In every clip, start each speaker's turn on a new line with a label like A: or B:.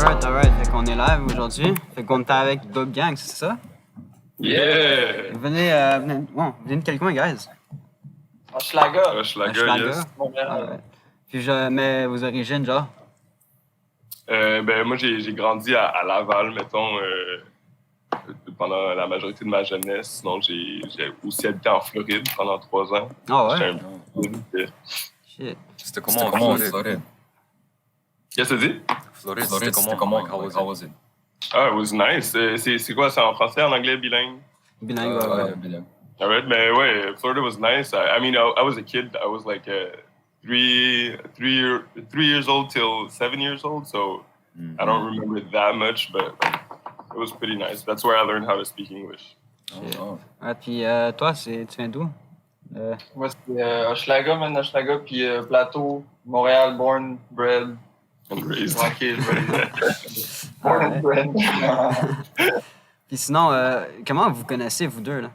A: Alright. Fait qu'on est live aujourd'hui. Fait qu'on est avec Dope Gang, c'est ça?
B: Yeah!
A: Venez de quel coin, guys?
C: Hochelaga.
B: Hochelaga, yes.
A: Alright. Puis mais vos origines, genre?
B: Moi, j'ai grandi à Laval, mettons, pendant la majorité de ma jeunesse. Sinon, j'ai aussi habité en Floride pendant 3 ans.
A: Ah ouais?
B: J'étais un peu...
A: Shit.
D: C'était comment en Floride?
B: Qu'est-ce que tu dis?
D: Floride, c'était comment? How was it?
B: Ah, it was nice. C'est quoi? C'est en français, en anglais, bilingue?
A: Bilingue, ouais.
D: Bilingue.
B: Alright, mais ouais, Florida was nice. I mean, I was a kid. I was like 3 years old till 7 years old, so I don't remember that much, but it was pretty nice. That's where I learned how to speak English.
A: Ouais, puis toi, tu viens d'où?
C: Moi, c'est Hochelaga, Hochelaga, puis Plateau, Montréal, born, bred.
B: And raised.
C: Tranquille, born and bred.
A: Puis sinon, comment vous connaissez, vous deux, là?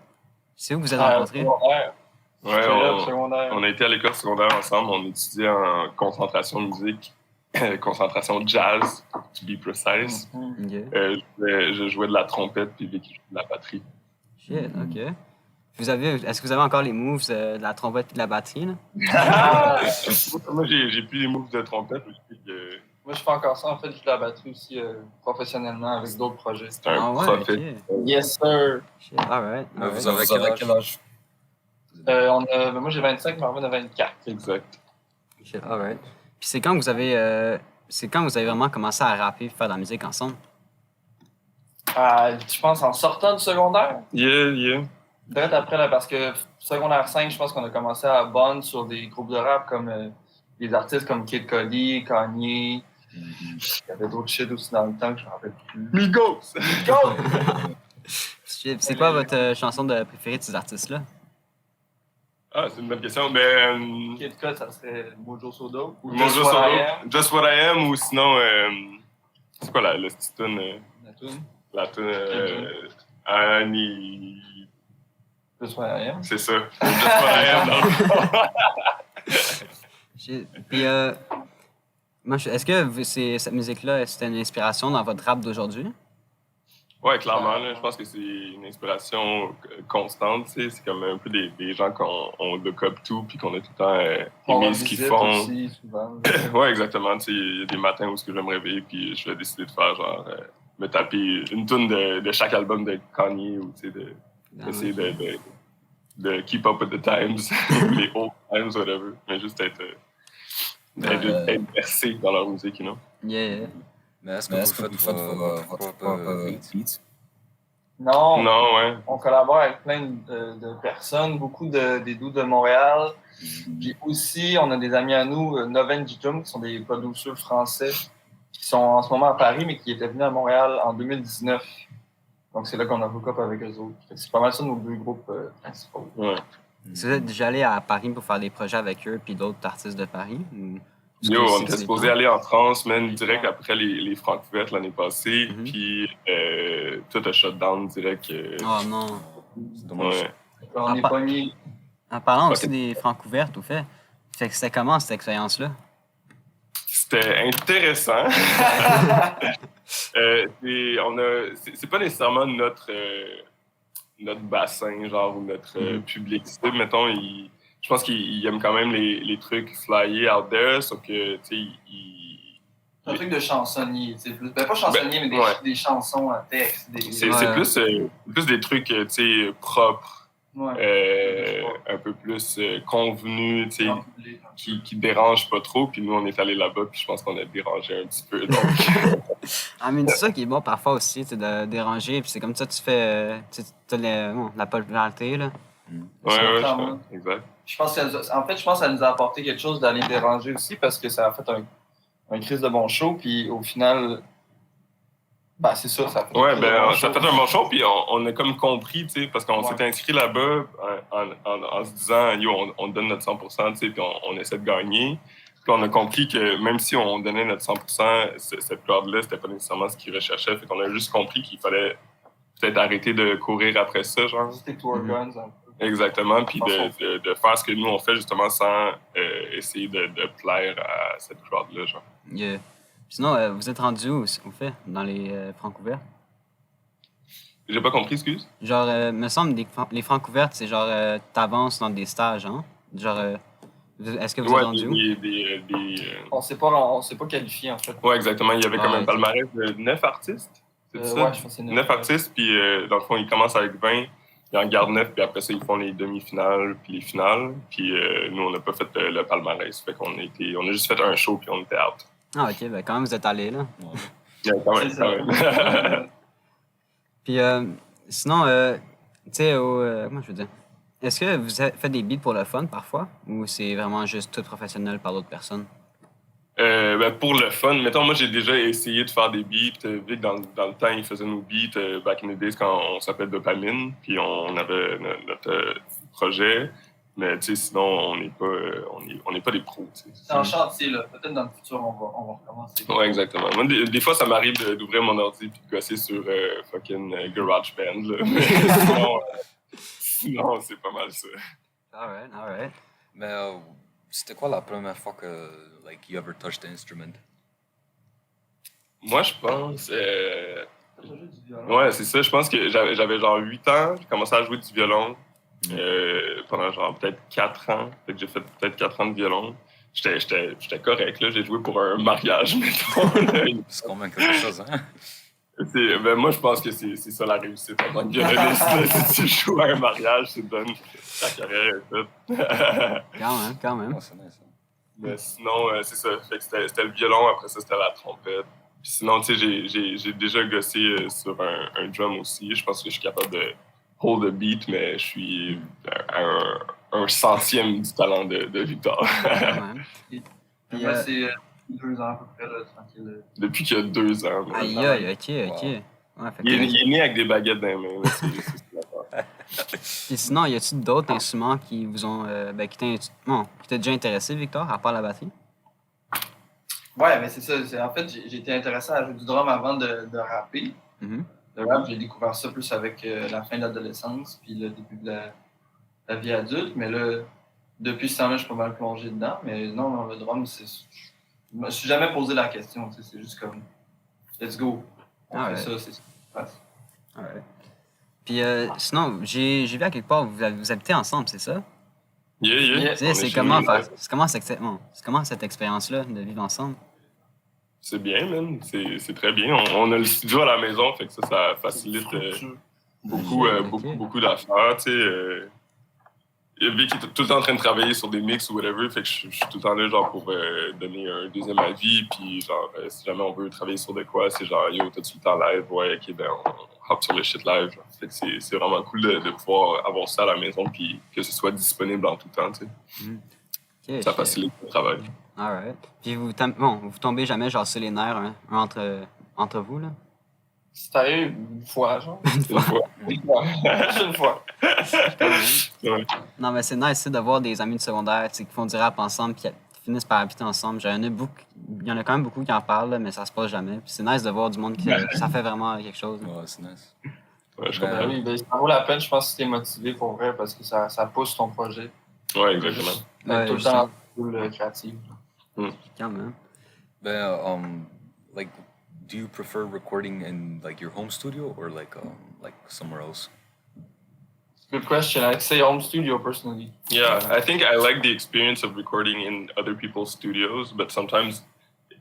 A: C'est où vous êtes rencontrés?
C: Secondaire.
B: Ouais, on a été à l'école secondaire ensemble. On étudiait en concentration musique, concentration jazz, to be precise.
A: Ok.
B: Je jouais de la trompette, puis Vicky jouait de la batterie.
A: Shit, ok. Est-ce que vous avez encore les moves de la trompette et de la batterie, là?
B: Moi, j'ai plus les moves de trompette.
C: Moi, je fais encore ça. En fait, je joue de la batterie aussi professionnellement avec d'autres projets.
B: C'est un profit.
C: Yes, sir.
A: Shit, alright.
D: Vous avez quel âge?
C: Moi, j'ai 25, Marvin a 24.
B: Exact.
A: Shit, alright. Puis c'est quand vous avez vraiment commencé à rapper et faire de la musique ensemble?
C: Je pense en sortant du secondaire.
B: Yeah.
C: Direct après, là, parce que secondaire 5, je pense qu'on a commencé à bond sur des groupes de rap comme des artistes comme Kid Cudi, Kanye. Il y avait d'autres shit aussi dans le temps que je me rappelle plus.
B: Migos!
A: C'est quoi votre chanson préférée de ces artistes-là?
B: Ah, c'est une bonne question.
C: Kid Cudi, ça serait Mojo Soda. Ou
B: Mojo Soda, Just What I Am, ou sinon, c'est quoi le petit tune? La tune Annie...
C: Just What I Am?
B: C'est ça. Just What I Am, dans le fond.
A: Puis, est-ce que cette musique-là, c'était une inspiration dans votre rap d'aujourd'hui?
B: Ouais, clairement. Là, je pense que c'est une inspiration constante. Tu sais, c'est comme un peu des gens qu'on look up to puis qu'on a tout le temps aimé ce qu'ils font.
C: Aussi, souvent.
B: Ouais, exactement. Tu sais, il y a des matins où je vais me réveiller puis je vais décider de faire genre me taper une tune de chaque album de Kanye ou tu sais d'essayer de keep up with the times, les old times, whatever. Mais juste être versé dans leur musique, you know.
A: Yeah.
D: Mais est-ce que vous faites votre propre beat?
C: Non,
B: ouais.
C: On collabore avec plein de personnes, beaucoup des dudes de Montréal. Puis aussi, on a des amis à nous, Noven Jijum, qui sont des producteurs français, qui sont en ce moment à Paris, mais qui étaient venus à Montréal en 2019. Donc c'est là qu'on a hook up avec eux autres. C'est pas mal ça nos deux groupes principaux.
B: Ouais.
A: Vous êtes déjà allé à Paris pour faire des projets avec eux puis d'autres artistes de Paris?
B: Yo, on était supposé aller en France, man, direct après les Francouvertes l'année passée. Puis tout a shut down direct.
A: Oh non.
D: C'est dommage.
B: Ouais.
C: On est pognés.
A: En parlant aussi des Francouvertes, au fait que c'était comment cette expérience-là?
B: C'était intéressant. C'est pas nécessairement notre bassin, genre, ou notre public cible. Mettons, je pense qu'il aime quand même les trucs flyés out there, sauf que, tu sais,
C: un truc de chansonnier, tu sais. Pas chansonnier, mais des chansons à texte.
B: C'est plus des trucs, tu sais, propres. Ouais. Un peu plus convenu, tu sais, qui dérange pas trop. Puis nous, on est allés là-bas, puis je pense qu'on a dérangé un petit peu. Donc...
A: mais c'est ça qui est bon parfois aussi, de déranger. Puis c'est comme ça que tu fais la popularité, là.
B: Ouais, exact.
C: Je pense que ça nous a apporté quelque chose d'aller déranger aussi, parce que ça a fait un crise de bon show. Puis au final... c'est ça, ça fait
B: ça fait un bon show, puis on a comme compris, tu sais, parce qu'on s'était inscrit là-bas en se disant, yo, on donne notre 100%, tu sais, puis on essaie de gagner. Puis on a compris que même si on donnait notre 100%, cette crowd-là, c'était pas nécessairement ce qu'ils recherchaient. Fait qu'on a juste compris qu'il fallait peut-être arrêter de courir après ça, genre.
C: Stick to our guns, un peu.
B: Exactement, puis de faire ce que nous, on fait, justement, sans essayer de plaire à cette crowd-là, genre.
A: Yeah. Sinon, vous êtes rendu où, au fait, dans les francs ouverts?
B: J'ai pas compris, excuse.
A: Genre, me semble, les francs ouvertes, c'est genre, t'avances dans des stages, hein? Genre, est-ce que vous êtes
B: Ouais,
A: rendu où?
C: On s'est pas qualifié, en fait.
B: Ouais, exactement. Il y avait comme
A: Ah,
B: un
A: ok.
B: palmarès de 9 artistes. C'est ça?
C: Ouais, je pense que c'est
B: 9 artistes, puis dans le fond, ils commencent avec 20, ils en gardent 9, puis après ça, ils font les demi-finales, puis les finales. Puis nous, on n'a pas fait le palmarès. Fait qu'on on a juste fait un show, puis on était out.
A: Ah, ok, ben quand même, vous êtes allés, là.
D: Ouais.
B: Yeah, quand même,
C: C'est
B: quand
C: ça.
B: même.
A: Puis, sinon, tu sais, comment je veux dire? Est-ce que vous faites des beats pour le fun, parfois? Ou c'est vraiment juste tout professionnel par d'autres personnes?
B: Ben, pour le fun, mettons, moi, j'ai déjà essayé de faire des beats. Vic, dans le temps, il faisait nos beats back in the days quand on s'appelait Dopamine, puis on avait notre projet. Mais, tu sais, sinon, on n'est pas des pros, tu sais.
C: C'est en chantier, là. Peut-être dans le futur, on va recommencer.
B: Ouais, exactement. Moi, des fois, ça m'arrive d'ouvrir mon ordi et de gosser sur fucking GarageBand, là. Mais sinon, c'est pas mal ça.
A: Alright, alright.
D: Mais c'était quoi la première fois que like you ever touched the instrument?
B: Moi, je pense...
C: J'ai joué du violon.
B: Ouais, c'est ça. Je pense que j'avais genre 8 ans. J'ai commencé à jouer du violon pendant genre peut-être 4 ans. Fait que j'ai fait peut-être 4 ans de violon. J'étais correct, là. J'ai joué pour un mariage, mettons.
D: C'est quand même quelque chose, hein?
B: Ben, moi, je pense que c'est ça la réussite en tant que violoniste. Là. Si tu joues à un mariage, tu te donnes ta carrière et tout.
A: Quand même.
D: Ouais, c'est nice. Hein?
B: Mais sinon, c'est ça. Fait que c'était le violon, après ça, c'était la trompette. Puis sinon, tu sais, j'ai déjà gossé sur un drum aussi. Je pense que je suis capable de hold a beat, mais je suis à un centième du talent de Victor.
A: Quand même. Puis,
C: Moi, c'est 2 ans à peu près, là, tranquille.
B: Depuis qu'il y a 2 ans. mais-
A: aïe, aïe, ok. Ouais, fait que-
B: Il est né avec des baguettes dans les mains. Là, c'est l'affaire.
A: Puis sinon, y a-t-il d'autres instruments qui vous ont, qui t'ont déjà intéressé, Victor, à part la batterie?
C: Ouais, mais c'est ça. En fait, j'ai été intéressé à jouer du drum avant de rapper.
A: Mhm.
C: Le rap, j'ai découvert ça plus avec la fin de l'adolescence puis le début de la vie adulte. Mais là, depuis ce temps-là, je suis pas mal plongé dedans. Mais non, le drum, je me suis jamais posé la question. Tu sais, c'est juste comme, let's go. On
A: Ah
C: fait
A: ouais.
C: ça, c'est ce qui se passe.
A: Alright. Puis sinon, j'ai vu à quelque part, vous habitez ensemble, c'est ça?
B: Yeah.
C: Yeah.
A: Tu sais,
B: On est
A: c'est
B: chez
A: comment,
B: nous,
A: c'est comment cette expérience-là de vivre ensemble?
B: C'est bien, man. C'est très bien. On a le studio à la maison, fait que ça facilite beaucoup d'affaires. Tu sais, Vic est tout le temps en train de travailler sur des mix ou whatever, fait que je suis tout le temps là genre pour donner un deuxième avis, puis genre si jamais on veut travailler sur de quoi, c'est genre yo, t'as-tu le temps live? Ouais, ok, ben on hop sur le shit live. Genre. Fait que c'est vraiment cool de pouvoir avoir ça à la maison, puis que ce soit disponible en tout temps, tu sais.
A: Ok,
B: Ça
A: shit.
B: facilite le travail.
A: Alright. Puis vous tombez jamais genre sur les nerfs un entre vous, là?
C: C'est arrivé une fois, genre.
B: Une fois.
C: Une fois. Juste une fois.
A: Quand même.
B: Ouais.
A: Non, mais c'est nice, c'est d'avoir des amis de secondaire, tu sais, qui font du rap ensemble, puis qui finissent par habiter ensemble. Il y en a quand même beaucoup qui en parlent, là, mais ça se passe jamais. Puis c'est nice de voir du monde qui ça fait vraiment quelque chose. là.
D: Ouais, c'est nice.
B: Ouais, je
D: Ben,
B: comprends.
C: Oui, ben, ça vaut la peine, je pense, si t'es motivé pour vrai, parce que ça pousse ton projet.
B: Ouais, exactement.
A: Ouais,
C: Tout le temps cool, créatif.
A: Quand même.
D: Ben, like, do you prefer recording in like your home studio or like somewhere else?
C: Good question. I'd say home studio, personally.
B: Yeah, I think I like the experience of recording in other people's studios, but sometimes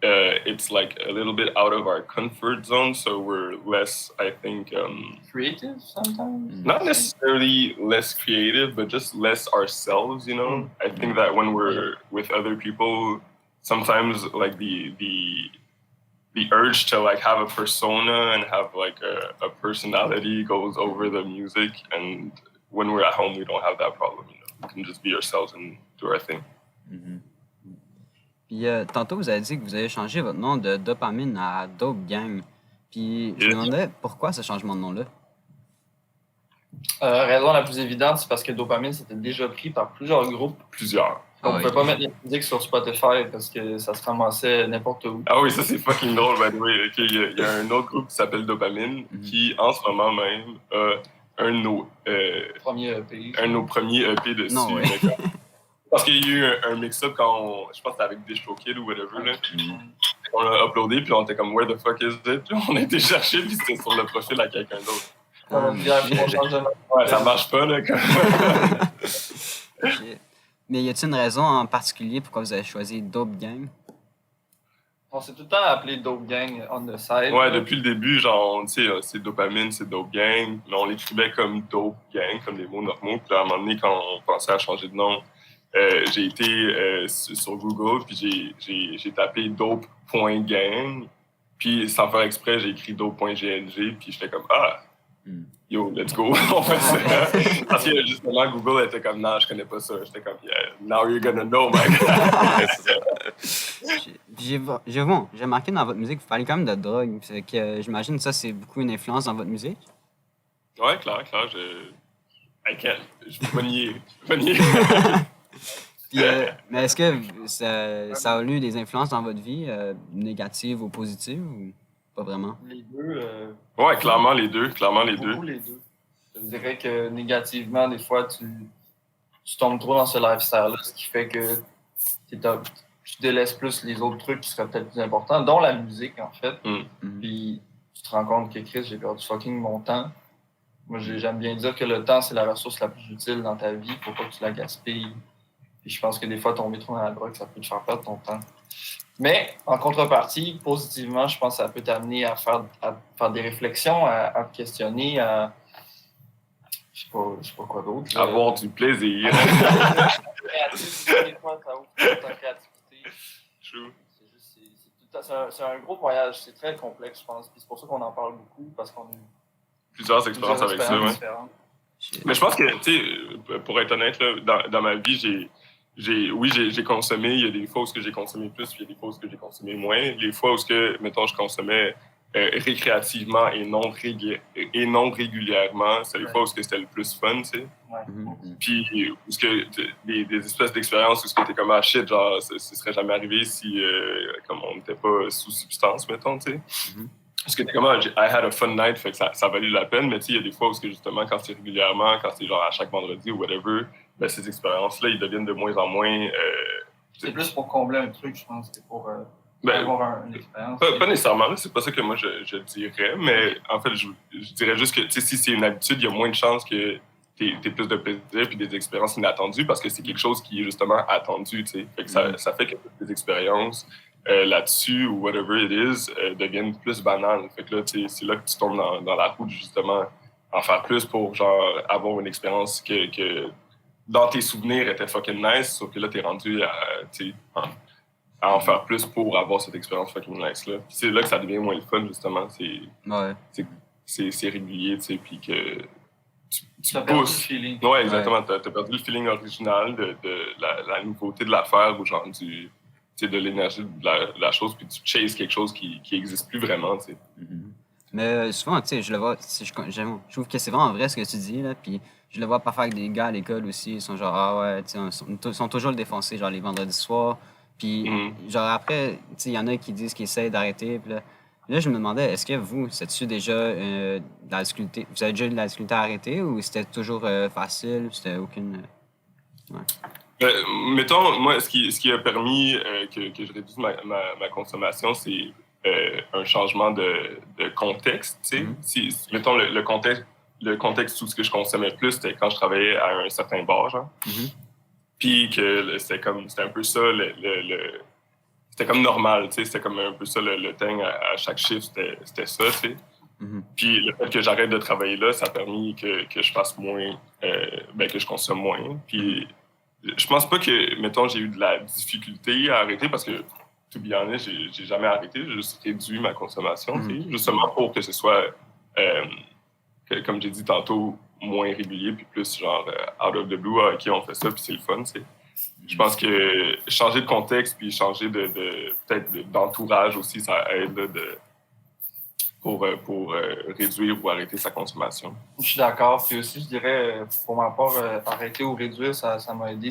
B: it's like a little bit out of our comfort zone, so we're less, I think,
C: Creative, sometimes?
B: not necessarily less creative, but just less ourselves, you know? I think that when we're with other people, sometimes like the urge to like have a persona and have like a personality goes over the music, and when we're at home we don't have that problem, you know. We can just be ourselves and do our thing.
D: Mm-hmm.
A: Puis tantôt, vous avez dit que vous avez changé votre nom de Dopamine à Dope Gang. Puis je me demandais pourquoi ce changement de nom-là.
C: Raison la plus évidente, c'est parce que Dopamine c'était déjà pris par plusieurs groupes.
B: Plusieurs.
C: On
D: Ah
C: ne
D: oui.
C: pouvait pas mettre la musique sur Spotify parce que ça se ramassait n'importe où.
B: Ah oui, ça c'est fucking drôle, by the way. Okay, il y a un autre groupe qui s'appelle Dopamine qui, en ce moment même, a un de nos
C: Premier EP.
B: premiers EP dessus.
A: Non, ouais.
B: Parce qu'il y a eu un mix-up quand je pense que c'était avec DistroKid ou whatever. Là. on l'a uploadé, puis on était comme, where the fuck is it? Puis on a été chercher, puis c'était sur le profil à quelqu'un d'autre.
C: On change de nom.
B: Ouais, ça marche pas, là.
A: Shit. Mais y a-t-il une raison en particulier pourquoi vous avez choisi Dope Gang?
C: On s'est tout le temps appelé Dope Gang on the side.
B: Ouais, depuis le début, genre, tu sais, c'est Dopamine, c'est Dope Gang. Mais on l'écrivait comme Dope Gang, comme des mots normaux. Puis là, à un moment donné, quand on pensait à changer de nom, j'ai été sur Google, puis j'ai tapé dope.gang. Puis sans faire exprès, j'ai écrit dope.gng. Puis j'étais comme, yo, let's go, on fait ça. Parce que justement, Google était comme, non, je connais pas ça. J'étais comme, yeah, now you're gonna know, my
A: J'ai remarqué dans votre musique, vous parlez quand même de drogue. Fait que j'imagine que ça, c'est beaucoup une influence dans votre musique.
B: Ouais, clair. Je vais nier.
A: Puis, mais est-ce que ça a eu des influences dans votre vie, négatives ou positives, ou pas vraiment?
C: Les deux.
B: Ouais, clairement les deux.
C: Beaucoup les deux. Je dirais que négativement, des fois, tu tombes trop dans ce lifestyle-là, ce qui fait que tu délaisses plus les autres trucs qui seraient peut-être plus importants, dont la musique, en fait. Puis tu te rends compte que, Chris, j'ai perdu fucking mon temps. Moi, j'aime bien dire que le temps, c'est la ressource la plus utile dans ta vie. Faut pas que tu la gaspilles. Puis je pense que des fois, tomber trop dans la drogue, ça peut te faire perdre ton temps. Mais, en contrepartie, positivement, je pense que ça peut t'amener à faire des réflexions, à te questionner, à... Je sais pas quoi d'autre.
B: Avoir du plaisir.
C: Des fois, ça ouvre ta créativité.
B: True.
C: C'est un gros voyage. C'est très complexe, je pense. Puis c'est pour ça qu'on en parle beaucoup, parce qu'on a
B: Plusieurs expériences avec ça, ouais.
C: différentes.
B: Mais je pense que, tu sais, pour être honnête, là, dans ma vie, j'ai consommé. Il y a des fois où j'ai consommé plus, puis il y a des fois où j'ai consommé moins. Les fois où, mettons, je consommais récréativement et non régulièrement, c'est les fois où c'était le plus fun, tu sais.
C: Ouais.
B: Puis, des espèces d'expériences où t'es comme, ah shit, genre, ce serait jamais arrivé si, comme on n'était pas sous substance, mettons, tu sais. Parce que t'es comme, I had a fun night, fait que ça valait la peine, mais tu sais, il y a des fois où justement, quand c'est régulièrement, quand c'est genre à chaque vendredi ou whatever, ben ces expériences-là, ils deviennent de moins en moins...
C: c'est plus pour combler un truc, je pense, que pour avoir une expérience.
B: Pas nécessairement, là, c'est pas ça que moi je dirais, mais en fait, je dirais juste que, tu sais, si c'est une habitude, il y a moins de chances que t'aies plus de plaisir puis des expériences inattendues parce que c'est quelque chose qui est justement attendu, tu sais. Fait que ça fait que des expériences là-dessus ou whatever it is deviennent plus banales. Fait que là, c'est là que tu tombes dans la route, justement, en faire plus pour, genre, avoir une expérience que dans tes souvenirs était fucking nice, sauf que là, t'es rendu à en faire plus pour avoir cette expérience fucking nice-là. Puis c'est là que ça devient moins le fun, justement. C'est régulier, tu sais, puis que tu pousses.
C: Perdu le feeling.
B: Ouais, exactement. T'as perdu le feeling original de la nouveauté de l'affaire ou genre de l'énergie de la chose, puis tu chases quelque chose qui existe plus vraiment, tu sais.
A: Mais souvent, tu sais, je le vois, je trouve que c'est vraiment vrai ce que tu dis, là, puis je le vois parfois avec des gars à l'école aussi, ils sont genre, ah ouais, tu sais, ils sont toujours le défoncés, genre les vendredis soirs, puis genre après, tu sais, il y en a qui disent qu'ils essayent d'arrêter, puis là, je me demandais, est-ce que vous, c'est-tu déjà de la difficulté, vous avez déjà eu de la difficulté à arrêter, ou c'était toujours facile, c'était aucune...
B: Mettons, moi, ce qui a permis que je réduise ma consommation, c'est un changement de contexte, tu sais. Mettons, le contexte où ce que je consommais plus, c'était quand je travaillais à un certain bar, genre. Puis que c'était un peu ça, c'était comme normal, tu sais. C'était comme un peu ça, le thing à chaque chiffre, c'était ça, tu sais. Puis le fait que j'arrête de travailler là, ça a permis que je fasse moins, que je consomme moins. Puis je pense pas que, mettons, j'ai eu de la difficulté à arrêter parce que, to be honest, j'ai jamais arrêté. J'ai juste réduit ma consommation, justement pour que ce soit, comme j'ai dit tantôt, moins régulier, puis plus genre out of the blue, OK, on fait ça, puis c'est le fun, tu sais. Je pense que changer de contexte, puis changer peut-être d'entourage aussi, ça aide là, pour réduire ou arrêter sa consommation.
C: Je suis d'accord. Puis aussi, je dirais, pour ma part, arrêter ou réduire, ça m'a aidé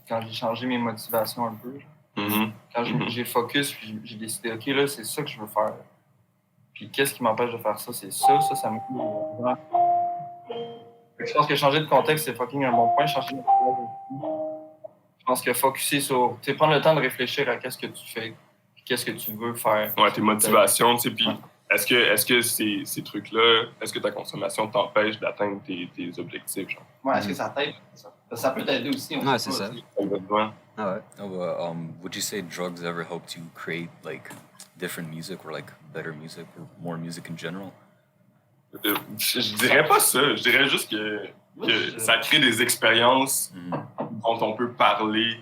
C: quand j'ai changé mes motivations un peu. Quand j'ai focus, puis j'ai décidé, OK, là, c'est ça que je veux faire. Puis qu'est-ce qui m'empêche de faire ça? C'est ça me coûte. Je pense que changer de contexte, c'est fucking un bon point. Changer de contexte aussi. Je pense que focusser sur... Tu sais, prendre le temps de réfléchir à qu'est-ce que tu fais. qu'est-ce que tu veux faire.
B: Ouais, tes motivations, tu sais, puis est-ce que ces trucs-là, est-ce que ta consommation t'empêche d'atteindre tes objectifs, genre?
C: Ouais, est-ce que ça t'aide? Ça peut t'aider aussi.
A: Ouais, c'est ça.
B: Exactement.
A: Ah ouais.
D: Oh, would you say drugs ever helped you create like different music or like better music or more music in general?
B: Je dirais pas ça. Je dirais juste que ça crée des expériences dont on peut parler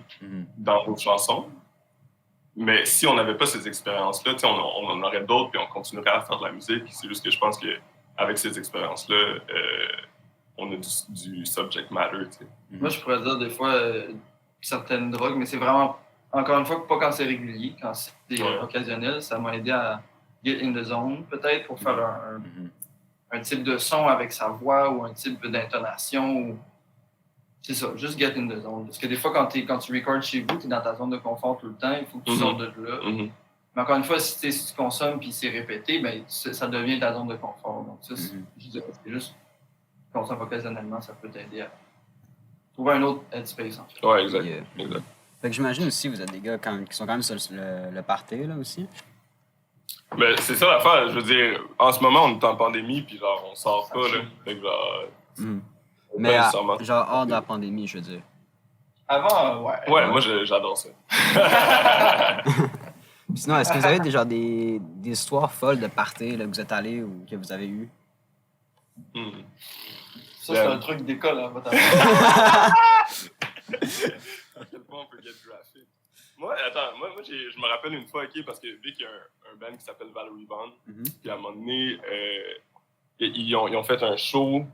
B: dans nos chansons. Mais si on n'avait pas ces expériences-là, on en aurait d'autres puis on continuerait à faire de la musique. C'est juste que je pense qu'avec ces expériences-là, on a du subject matter. T'sais.
C: Moi, je pourrais dire des fois certaines drogues, mais c'est vraiment, encore une fois, pas quand c'est régulier, quand c'est occasionnel. Ça m'a aidé à get in the zone, peut-être, pour faire un type de son avec sa voix ou un type d'intonation. Ou... C'est ça, juste get in the zone. Parce que des fois, quand tu recordes chez vous, tu es dans ta zone de confort tout le temps, il faut que tu sortes de là. Mais encore une fois, si tu consommes puis c'est répété, ben, ça devient ta zone de confort. Donc ça, je dirais, c'est juste consommer occasionnellement, ça peut t'aider à trouver un autre headspace. En fait.
B: Ouais, exact.
A: Yeah.
B: Exact.
A: Fait que j'imagine aussi, vous êtes des gars qui sont quand même sur le party, là, aussi.
B: Mais c'est ça l'affaire, je veux dire, en ce moment, on est en pandémie, puis genre, on sort pas, là. Fait que genre...
A: Mais genre hors de la pandémie, je veux dire.
C: Avant, ouais.
B: Ouais, moi, j'adore ça.
A: Sinon, est-ce que vous avez des histoires folles de party là, que vous êtes allés ou que vous avez eues?
C: Ça, c'est un truc d'école, hein, votre
B: À quel point on peut get drafted. Moi, je me rappelle une fois, OK, parce que vu qu'il y a un band qui s'appelle Valerie Bond, puis à un moment donné, ils ont fait un show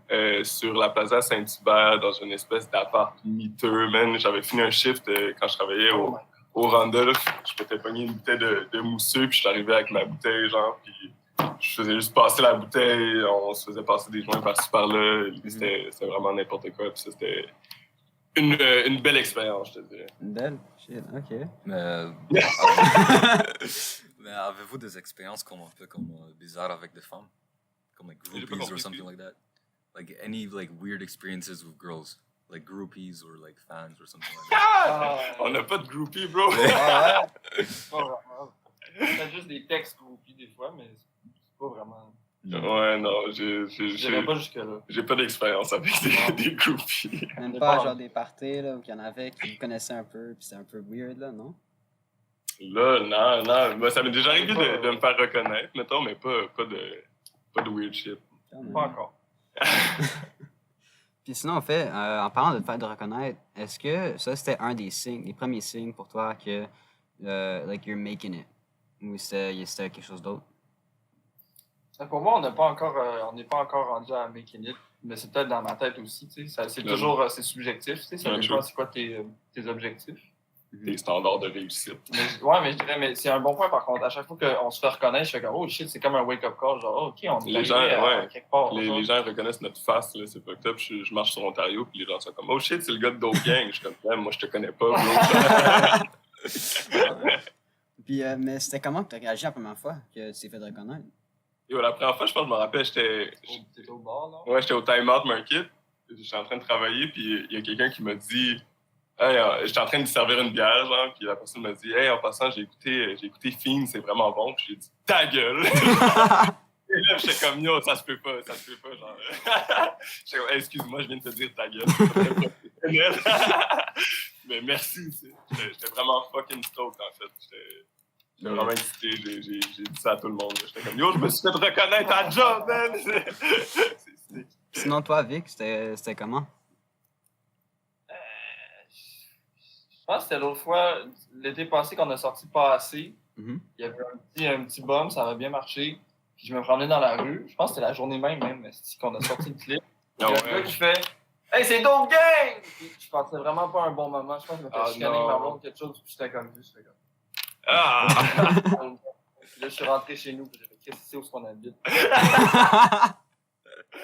B: sur la Plaza Saint-Hubert dans une espèce d'appart miteux, man. J'avais fini un shift quand je travaillais au Randolph. Je m'étais pogné une bouteille de mousseux, puis je suis arrivé avec ma bouteille, genre, puis je faisais juste passer la bouteille, on se faisait passer des joints par-ci par-là. C'était vraiment n'importe quoi, puis c'était une belle expérience, je te dirais.
A: Une belle? Shit, OK.
D: Mais avez-vous des expériences comme un peu comme bizarres avec des femmes? Comme like groupies or something like that? Like any like weird experiences with girls? Like groupies or like fans or something like that?
B: On n'a pas de groupies, bro!
C: C'est juste des textes groupies des fois, mais c'est pas vraiment...
B: Ouais, non,
C: j'irais pas jusque-là.
B: J'ai pas d'expérience avec des groupies.
A: Même pas genre des parties là, où il y en avait qui vous connaissaient un peu, puis c'est un peu weird, là, non?
B: Là, non. Moi, ça m'est déjà arrivé de me faire reconnaître, mettons, mais pas de weird shit.
C: Pas encore.
A: Puis sinon, en fait, en parlant de te faire reconnaître, est-ce que ça, c'était un des signes, les premiers signes pour toi que, like, you're making it? Ou c'était quelque chose d'autre?
C: Pour moi, on n'est pas encore rendu à making it, mais c'est peut-être dans ma tête aussi. C'est toujours c'est subjectif. Ça dépend c'est quoi tes objectifs.
B: Des standards de réussite.
C: Mais je dirais, mais c'est un bon point par contre. À chaque fois qu'on se fait reconnaître, je fais comme, oh shit, c'est comme un wake-up call. Genre, OK, on est arrivé quelque part.
B: Les gens reconnaissent notre face, là, c'est fucked up. Je marche sur Ontario, puis les gens sont comme, oh shit, c'est le gars de Dope Gang. Je suis comme, moi, je te connais pas, bro.
A: Puis, mais c'était comment que tu as réagi la première fois que tu t'es fait reconnaître?
B: Yo, la première fois, je pense que je me rappelle, j'étais
C: au bar, non?
B: Ouais, j'étais au Time Out Market. J'étais en train de travailler, puis il y a quelqu'un qui m'a dit, hey, j'étais en train de servir une bière, genre, puis la personne m'a dit, hey, en passant, j'ai écouté Fiend, c'est vraiment bon. Puis j'ai dit, ta gueule! Et là, j'étais comme, yo, ça se peut pas, genre. J'étais comme, hey, excuse-moi, je viens de te dire ta gueule. Mais merci, tu sais. J'étais vraiment fucking stoked, en fait. J'étais vraiment excité, j'ai dit ça à tout le monde. J'étais comme, yo, je me suis fait reconnaître à job, man! C'est sick.
A: Sinon, toi, Vic, c'était comment?
C: Je pense que c'était l'autre fois, l'été passé, qu'on a sorti Pas assez. Il y avait un petit bum, ça avait bien marché. Puis je me promenais dans la rue. Je pense que c'était la journée même qu'on a sorti le clip. Il y a un gars qui fait « Hey, c'est Dope Gang! » Je pensais vraiment pas à un bon moment. Je pense que je me fait chicaner ma blonde quelque chose. Puis j'étais comme juste. Puis là, je suis rentré chez nous. Puis j'ai fait « Qu'est-ce que c'est où est-ce qu'on habite? »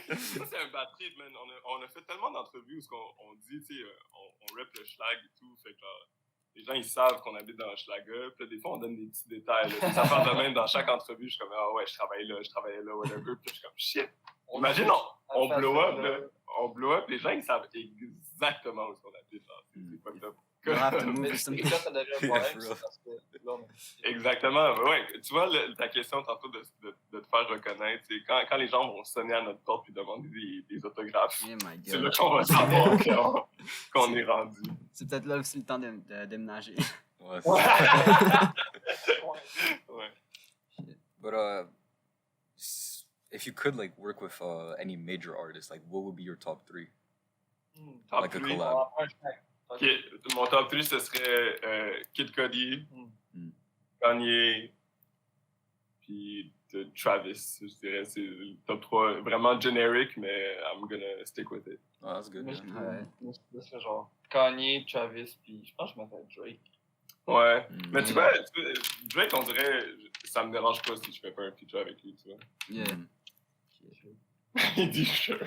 B: Ça, c'est un bad trip, man. On a fait tellement d'entrevues où on dit, tu sais, on rap le schlag et tout. Fait que genre, les gens, ils savent qu'on habite dans Hochelaga. Puis là, des fois, on donne des petits détails. Là. Ça part de même dans chaque entrevue. Je suis comme, ah ouais, je travaillais là, whatever. Puis je suis comme, shit. Imagine, on blow up, les gens, ils savent exactement où est-ce qu'on habite. C'est pas top.
A: You'll have to move
C: Mais
A: to some...
C: là, ça devient un
D: Yeah,
C: problème,
D: for
C: c'est
D: real.
C: parce que là, on est-
B: Exactement. Ouais. Tu vois, ta question tantôt de te faire reconnaître, c'est quand les gens vont sonner à notre porte et demander des autographes,
A: Oh my
B: c'est là
A: God.
B: qu'on va savoir qu'on est rendu.
A: C'est peut-être là aussi le temps de déménager.
D: Ouais,
C: Ouais.
B: Ouais.
D: But if you could like work with any major artist, like what would be your top 3?
B: Top
D: Like a
B: 3.
D: collab.
C: On en prend un chaque.
B: Ok, mon top 3, ce serait Kid Cudi, Kanye, puis Travis. Je dirais c'est le top 3. Vraiment generic, mais I'm gonna stick with it.
D: Oh, that's good.
C: Moi,
D: Yeah.
C: je serais genre Kanye, Travis, puis je pense que je mettrais Drake.
B: Ouais.
D: Mm.
B: Mais tu vois, Drake, on dirait, ça me dérange pas si je fais pas un feature avec lui, tu vois.
A: Yeah.
D: Mm.
B: Il dit sure.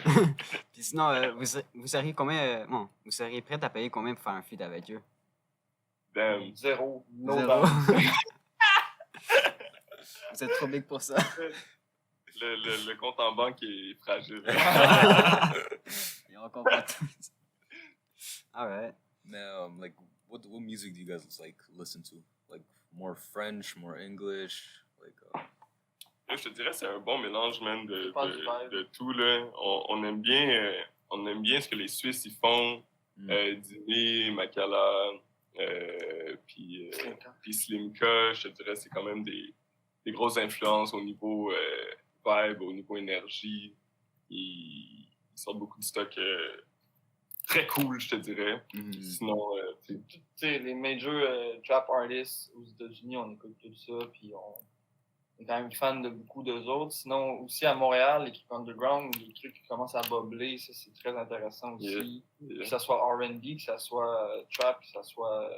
A: Puis sinon, vous seriez combien... bon, vous seriez prêt à payer combien pour faire un feat avec eux?
B: Damn.
C: Zéro. No
A: Zéro.
C: doubt.
A: Vous êtes trop big pour ça.
B: Le compte en banque est fragile.
A: Et on comprend tout. Alright.
D: Now, like, what music do you guys like listen to? Like more French, more English, like.
B: Je te dirais, c'est un bon mélange, man,
C: Pas du vibe.
B: de tout, là. On aime bien ce que les Suisses y font. Dini, Makala, puis Slimka, je te dirais, c'est quand même des grosses influences au niveau vibe, au niveau énergie. Ils sortent beaucoup de stock très cool, je te dirais.
A: Mhm.
B: Sinon,
C: Tu sais, les major trap artists aux États-Unis, on écoute tout ça, puis on est quand même fan de beaucoup d'eux autres. Sinon, aussi à Montréal, l'équipe underground, les trucs qui commencent à bubbler, ça c'est très intéressant aussi.
B: Yeah.
C: Que ça soit R&B, que ça soit trap, que ça soit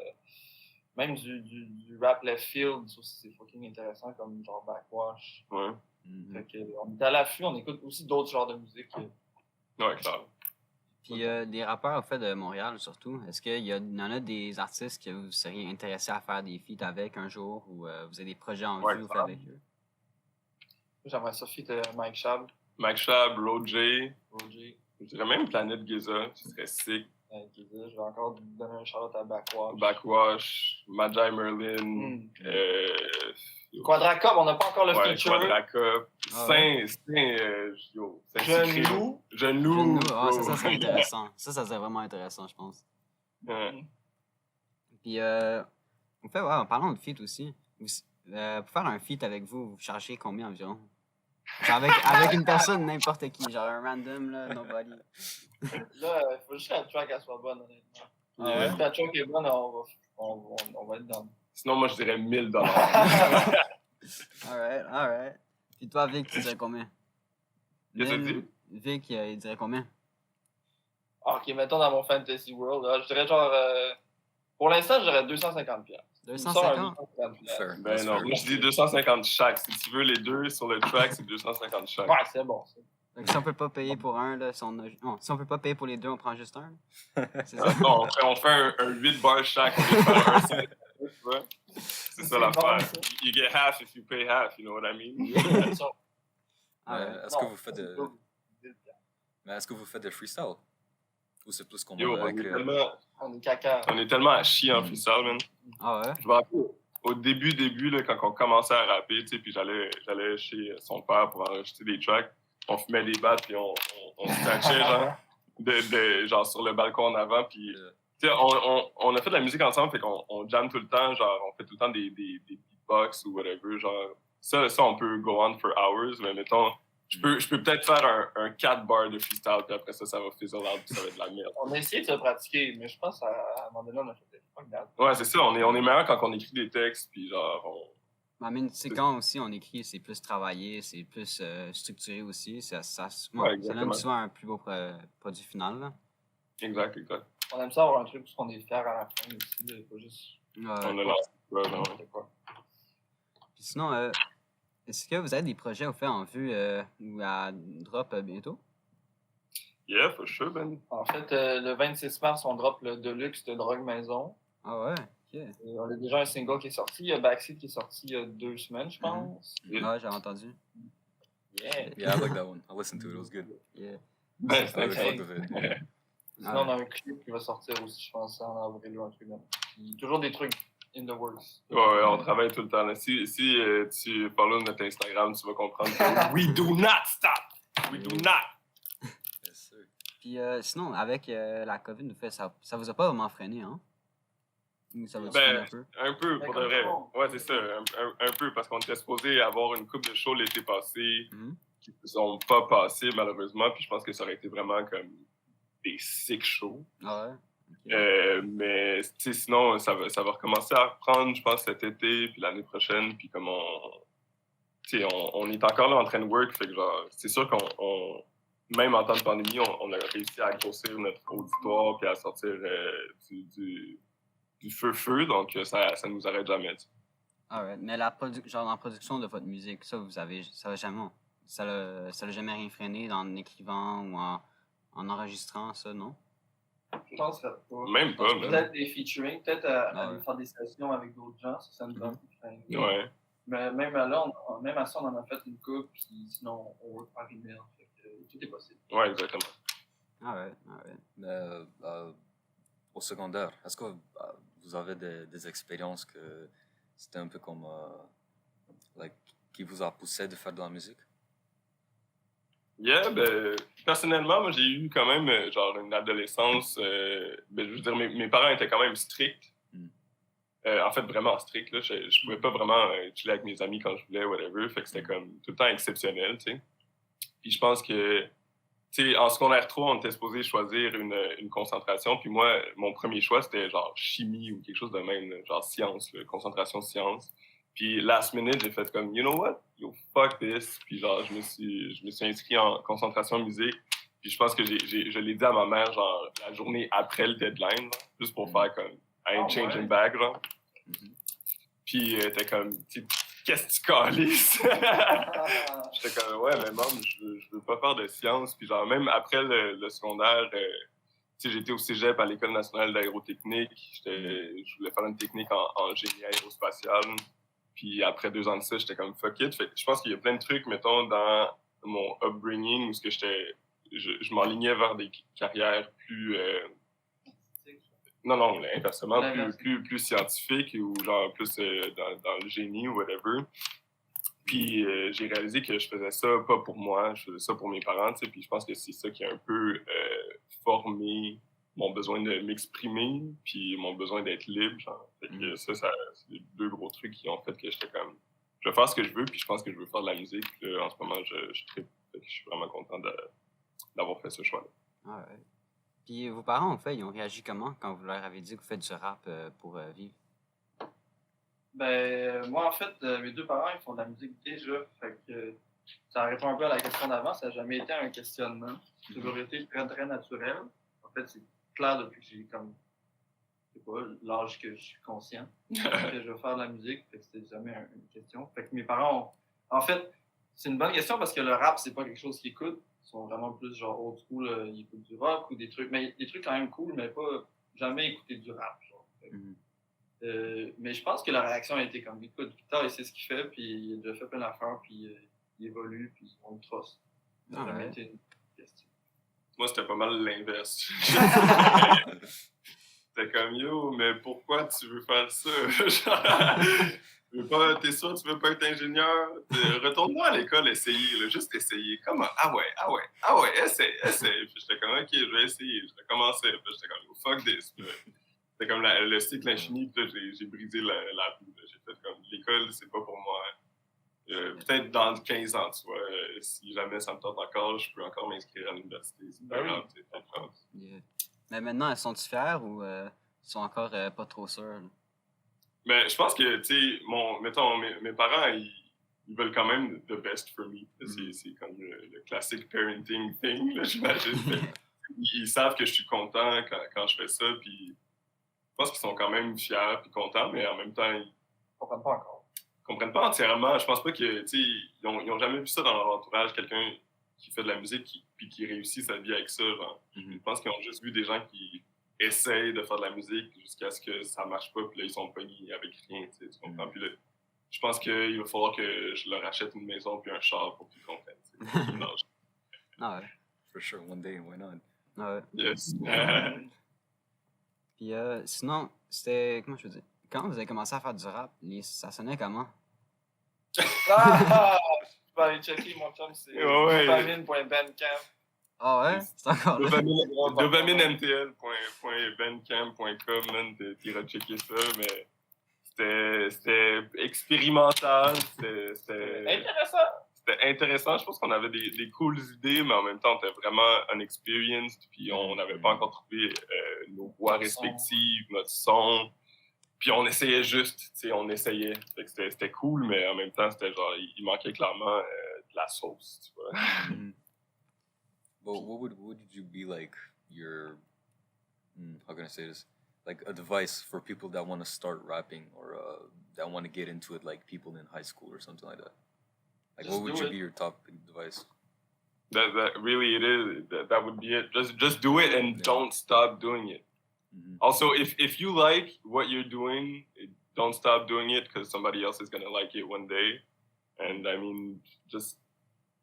C: même du rap left field, ça aussi c'est fucking intéressant, comme genre Backwash.
B: ouais,
C: Fait que, on est à l'affût, on écoute aussi d'autres genres de musique.
B: ouais, clair.
A: Puis des rappeurs au fait de Montréal surtout, est-ce qu'il y en a des artistes que vous seriez intéressés à faire des feats avec un jour ou vous avez des projets en
B: Ouais,
A: vue
B: clair.
A: avec eux?
C: J'aimerais ça feat Mike Shab,
B: Mike Shab, Roger,
C: Roger,
B: je dirais même Planète Giza, ce serait sick.
C: Giza. Je vais encore donner un shout-out à Backwash.
B: Backwash, Magi Merlin,
C: Mm. Quadracop, on n'a pas encore le
B: ouais,
C: feature.
B: Quadracop,
A: Ah
C: Genou.
B: Genou.
A: Ah, ça
B: bro.
A: serait intéressant. Ça serait vraiment intéressant, je pense.
B: Ouais.
A: Puis, en parlant de feat aussi, pour faire un feat avec vous, vous chargez combien environ? Genre avec une personne, n'importe qui, genre un random, là, nobody.
C: Là, il faut juste que la track elle soit bonne, honnêtement.
A: Ah ouais?
C: Si la track est bonne, on va être dans.
B: Sinon, moi, je dirais 1000 $.
A: Alright. Puis toi, Vic, tu dirais combien?
B: Qu'est-ce que tu dis?
A: Vic, il dirait combien?
C: Ok, mettons dans mon Fantasy World, là, je dirais genre. Pour l'instant, j'aurais 250$.
A: 250?
D: Fair.
B: Ben
D: That's
B: non,
D: fair.
B: moi, je dis 250 chaque. Si tu veux les deux sur le track, c'est 250 chaque.
C: Ouais, c'est bon. Ça.
A: Fait que si on peut pas payer pour un, là, si on peut pas payer pour les deux, on prend juste un. C'est ça?
B: Non, on fait un 8 bars chaque. On fait un 5, tu vois? C'est ça l'affaire.
C: bon, ça.
B: You get half if you pay half, you know what I mean?
A: Alright.
D: Est-ce que vous faites de... Mais est-ce que vous faites de freestyle? Ou c'est plus qu'on
B: Yo,
D: va avec...
C: On est caca.
B: on est tellement à chier en freestyle, man.
A: Ah ouais?
B: Je me rappelle, au début, là, quand on commençait à rapper, tu sais, puis j'allais chez son père pour enregistrer des tracks, on fumait des battes, puis on se tatchait, genre, genre sur le balcon en avant, puis tu sais, on a fait de la musique ensemble, fait qu'on jamme tout le temps, genre, on fait tout le temps des beatbox ou whatever, genre, ça, on peut go on for hours, mais mettons, je peux peut-être faire un 4 bars de freestyle, puis après ça va fizzle out, puis ça va être de la merde.
C: On a essayé de se pratiquer, mais je pense à un moment donné, on a fait des fuck that.
B: Ouais, c'est ça, on est meilleur quand on écrit des textes, puis genre,
A: Mais tu sais, quand aussi on écrit, c'est plus travaillé, c'est plus structuré aussi. Ça
B: Ouais,
A: donne
B: exactement.
A: souvent un plus beau produit final. Là.
B: Exact.
C: On aime ça avoir un truc où on est fiers à la fin aussi, là, pas juste
B: On a lancé quoi, non?
C: n'importe quoi.
A: Puis sinon, est-ce que vous avez des projets au fait en vue ou à drop bientôt?
B: Yeah, for sure, Ben.
C: En fait, le 26 mars, on drop le Deluxe de Drogue Maison.
A: Ah ouais? Ok.
C: Et on a déjà un single qui est sorti. Il y a Backseat qui est sorti il y a 2 semaines, je pense.
A: Ah, j'avais entendu.
C: Yeah.
D: Yeah, I like that one. I listened to it. It was good.
A: Yeah.
B: Ben,
D: I really
B: c'est
D: fucked with it.
C: Sinon, on a un clip qui va sortir aussi, je pense, en avril ou un truc comme ça. Puis toujours des trucs in the works.
B: Ouais, on travaille tout le temps. Là. Si tu follow notre Instagram, tu vas comprendre que we do not stop! We do not!
D: Yes, sir.
A: Puis sinon, avec la COVID, ça vous a pas vraiment freiné, hein? Ou ça va freiner un peu?
B: Un peu, pour de vrai. Ouais, c'est ça, un peu, parce qu'on était supposé avoir une coupe de shows l'été passé qui ne sont pas passés, malheureusement, puis je pense que ça aurait été vraiment comme des sick shows.
A: Ah ouais? Okay.
B: Mais sinon, ça va recommencer à reprendre, je pense, cet été, puis l'année prochaine, puis comme on est encore là en train de work, fait que genre, c'est sûr qu'on même en temps de pandémie, on a réussi à grossir notre auditoire, puis à sortir du feu, donc ça nous arrête jamais. T'sais.
A: Ah ouais, mais genre dans la production de votre musique, ça l'a jamais rien freiné en écrivant ou en enregistrant ça, non?
C: Je pense pas.
B: Même pas.
C: Peut-être des featuring, peut-être aller faire des sessions avec d'autres gens, ça nous a fait.
B: Ouais.
C: Mais même là, même à ça, on en a fait une coupe, puis sinon, on va faire une merde. Tout est possible.
B: Ouais, exactement.
A: Ah ouais.
D: Mais au secondaire, est-ce que vous avez des expériences que c'était un peu comme qui vous a poussé de faire de la musique?
B: Yeah, personnellement, moi, j'ai eu quand même genre une adolescence. Je veux dire, mes parents étaient quand même stricts. En fait, vraiment stricts. Là. Je pouvais pas vraiment chiller avec mes amis quand je voulais, whatever. Fait que c'était comme tout le temps exceptionnel, tu sais. Puis je pense que, tu sais, en secondaire 3, on était supposé choisir une concentration. Puis moi, mon premier choix, c'était genre chimie ou quelque chose de même, genre sciences, concentration sciences. Puis last minute, j'ai fait comme, you know what? Yo, fuck this. Puis genre, je me suis inscrit en concentration musique. Puis je pense que je l'ai dit à ma mère, genre, la journée après le deadline, là, juste pour faire comme, I ain't changing back, genre. Puis t'es comme, qu'est-ce que tu calisses? J'étais comme, ouais, mais maman, je veux pas faire de sciences. Puis genre, même après le secondaire, j'étais au cégep à l'École nationale d'aérotechnique. Je voulais faire une technique en génie aérospatial. Puis après 2 ans de ça, j'étais comme fuck it. Fait que je pense qu'il y a plein de trucs, mettons, dans mon upbringing où ce que je m'enlignais vers des carrières plus... Non, inversement, plus scientifiques ou genre plus dans le génie ou whatever. Puis j'ai réalisé que je faisais ça pas pour moi, je faisais ça pour mes parents, tu sais. Puis je pense que c'est ça qui a un peu formé mon besoin de m'exprimer, puis mon besoin d'être libre, genre. Fait que ça, c'est les 2 gros trucs qui ont fait que j'étais comme, je vais faire ce que je veux, puis je pense que je veux faire de la musique. Puis là, en ce moment, je trippe. Fait que je suis vraiment content d'avoir fait ce choix-là.
A: Ah ouais. Puis vos parents, en fait, ils ont réagi comment quand vous leur avez dit que vous faites du rap pour vivre?
C: Moi, en fait, mes 2 parents, ils font de la musique déjà. Fait que ça répond un peu à la question d'avant. Ça n'a jamais été un questionnement. Ça a toujours été très, très naturel. En fait, c'est clair depuis que j'ai comme, je sais pas, l'âge que je suis conscient que je veux faire de la musique. Fait que c'était jamais une question. Fait que mes parents en fait, c'est une bonne question parce que le rap, c'est pas quelque chose qu'ils écoutent. Ils sont vraiment plus genre old school, ils écoutent du rock ou des trucs, mais des trucs quand même cool, mais pas jamais écouter du rap, genre. Mais je pense que la réaction a été comme, écoute, Victor, il sait ce qu'il fait, puis il a déjà fait plein d'affaires, puis il évolue, puis on le truste. Ça n'a jamais été une question.
B: Moi, c'était pas mal l'inverse. C'était comme, yo, mais pourquoi tu veux faire ça? T'es sûr que tu veux pas être ingénieur? Retourne-moi à l'école, essayer, là, juste essayer. Comment? Ah ouais, essaye. Puis j'étais comme, ok, je vais essayer. Je vais commencer. Puis j'étais comme, fuck this. C'était comme le cycle infini, puis là, j'ai brisé la boue. J'ai fait comme, l'école, c'est pas pour moi. Peut-être dans 15 ans, tu vois, si jamais ça me tente encore, je peux encore m'inscrire à l'université. C'est pas grave, c'est pas grave.
A: Yeah. Mais maintenant, sont-ils fiers ou ils sont encore pas trop sûrs?
B: Mais je pense que, tu sais, mettons, mes parents, ils veulent quand même the best for me. C'est comme le classique parenting thing, là, j'imagine. Ils savent que je suis content quand je fais ça, puis je pense qu'ils sont quand même fiers puis contents, mais en même temps, ils
C: comprennent pas encore.
B: Comprennent pas entièrement. Je pense pas que, tu sais, ils ont jamais vu ça dans leur entourage, quelqu'un qui fait de la musique puis qui réussit sa vie avec ça, genre. Je pense qu'ils ont juste vu des gens qui essayent de faire de la musique jusqu'à ce que ça marche pas, puis là, ils sont pognés avec rien, tu comprends? Puis là, je pense qu'il va falloir que je leur achète une maison puis un char pour qu'ils comprennent,
A: Ah ouais.
D: For sure, one day, why not?
A: Ah ouais.
B: Yes.
A: Puis sinon, c'était. Comment je veux dire? Quand vous avez commencé à faire du rap, ça sonnait comment?
C: Ah! Tu peux aller checker, mon chum, c'est
B: Ouais.
C: dopamine.bandcamp.
A: Ah ouais? C'est encore là?
B: Dopaminentl.bandcamp.com, man, t'iras checker ça, mais c'était expérimental, c'était intéressant. Je pense qu'on avait des cooles idées, mais en même temps, on était vraiment unexperienced, puis on n'avait pas encore trouvé nos voix respectives, notre son. Puis on essayait juste, tu sais, on essayait. Fait que c'était cool, mais en même temps, c'était genre, il manquait clairement de la sauce, tu vois.
D: But what would you be like your how can I say this? Like advice for people that want to start rapping or that want to get into it, like people in high school or something like that. Like,
C: Just
D: what would
C: do
D: you
C: it.
D: be your top advice?
B: That really it is. That would be it. Just do it and don't stop doing it.
D: Mm-hmm.
B: Also, if you like what you're doing, don't stop doing it because somebody else is gonna like it one day. And I mean,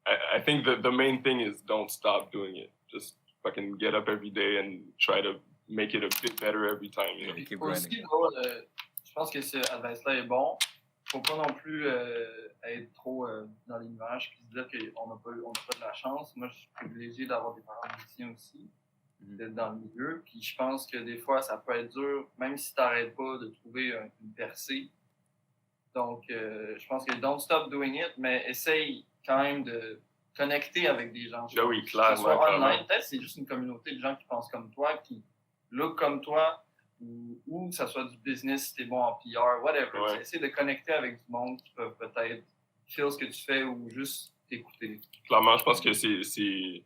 B: I think that the main thing is don't stop doing it. Just fucking get up every day and try to make it a bit better every time. You know?
D: Keep
C: Aussi,
D: grinding.
C: je pense que ce advice-là est bon. Faut pas non plus être trop dans les nuages puis se dire qu'on n'a pas de la chance. Moi, je suis privilégié d'avoir des parents musiciens aussi, d'être dans le milieu. Puis je pense que des fois, ça peut être dur, même si tu n'arrêtes pas de trouver une percée. Donc, je pense que don't stop doing it, mais essaye quand même de connecter avec des gens.
B: Ah oui,
C: Que
B: clairement.
C: ce soit online,
B: clairement.
C: peut-être c'est juste une communauté de gens qui pensent comme toi, qui look comme toi, ou que ça soit du business si t'es bon en PR, whatever.
B: Ouais.
C: Essaye de connecter avec du monde qui peuvent peut-être feel ce que tu fais ou juste t'écouter.
B: Clairement, je pense que c'est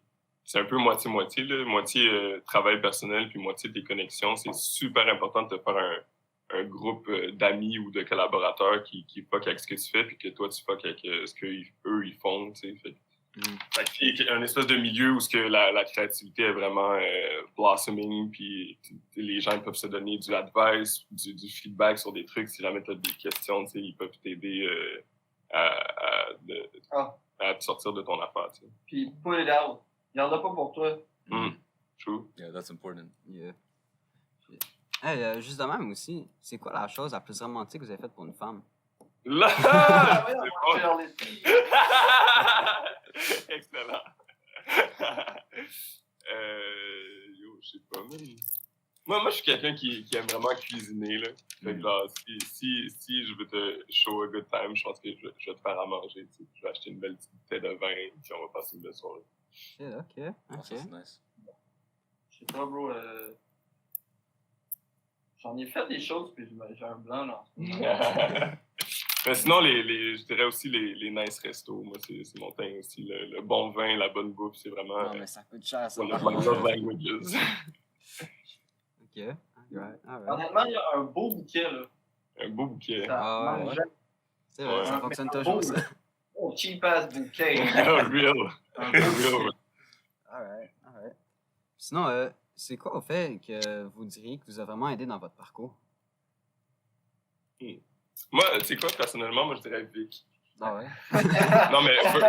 B: un peu moitié-moitié, là. Moitié travail personnel, puis moitié tes connexions. C'est super important de te faire un groupe d'amis ou de collaborateurs qui fuck avec ce que tu fais, puis que toi, tu fuck avec ce qu'eux, ils font, tu sais. Fait qu'il y a un espèce de milieu où ce que la créativité est vraiment blossoming, puis les gens ils peuvent se donner du advice, du feedback sur des trucs. Si jamais tu as des questions, tu sais, ils peuvent t'aider à te sortir de ton affaire. Tu sais.
C: Puis put it out. Garde pas pour toi.
B: True.
D: Yeah, that's important.
A: Yeah. Hey, juste de même aussi, c'est quoi la chose la plus romantique que vous avez faite pour une femme?
B: Là!
C: Ouais,
B: C'est bon. Excellent. Je sais pas, même. Moi, je suis quelqu'un qui aime vraiment cuisiner, là. Fait que genre, si je veux te show a good time, je pense que je vais te faire à manger, tu sais. Je vais acheter une belle petite bouteille de vin, puis on va passer une belle soirée.
A: Ok.
D: Oh, that's nice.
C: Je sais pas, bro. J'en ai fait des choses, puis j'ai un blanc, là.
B: Mais sinon, je dirais aussi les nice restos. Moi, c'est mon thing aussi. Le bon vin, la bonne bouffe, c'est vraiment
A: Non, mais ça coûte cher, ça.
B: one of my love languages.
A: Ok, alright.
C: Honnêtement, il y a un beau bouquet, là.
B: Un beau bouquet.
C: Ça manque
A: ouais.
C: jamais.
A: C'est vrai, ça
B: Ouais.
A: fonctionne
C: Mais un
A: toujours,
C: beau,
A: ça.
C: Oh, cheap ass bouquet.
B: Real.
C: Un beau bouquet.
B: Real.
A: Alright. Sinon, c'est quoi au fait que vous diriez que vous a vraiment aidé dans votre parcours?
B: Moi, tu sais quoi, personnellement, moi, je dirais Vic.
A: Ah ouais?
B: Non, mais for